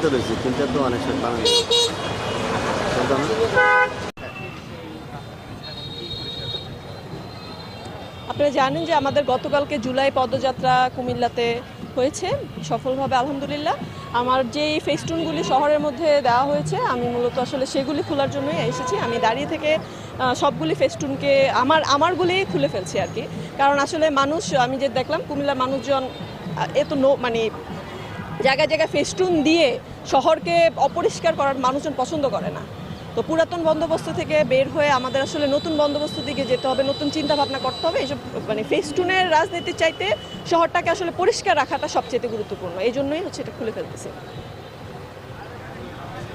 তো রয়েছে, 3টা তো অনেক সময় বানানো আপনারা জানেন যে আমাদের গতকালকে জুলাই পদযাত্রা কুমিল্লাতে হয়েছে সফলভাবে আলহামদুলিল্লাহ। আমার যেই ফেস্টুনগুলি শহরের মধ্যে দেওয়া হয়েছে আমি মূলত আসলে সেগুলি খোলার জন্যই এসেছি। আমি দাঁড়িয়ে থেকে সবগুলি ফেস্টুনকে আমারগুলি খুলে ফেলছি আর কি। কারণ আসলে মানুষ আমি যে দেখলাম কুমিল্লার মানুষজন এত মানে জায়গায় জায়গায় ফেস্টুন দিয়ে শহরকে অপরিষ্কার করার মানুষজন পছন্দ করে না। তো পুরাতন বন্দোবস্ত থেকে বের হয়ে আমাদের আসলে নতুন বন্দোবস্তের দিকে যেতে হবে, নতুন চিন্তা ভাবনা করতে হবে। এইসব মানে ফেস্টুনের রাজনীতির চাইতে শহরটাকে আসলে পরিষ্কার রাখাটা সবচেয়ে গুরুত্বপূর্ণ, এই জন্যই হচ্ছে এটা খুলে ফেলতেছি।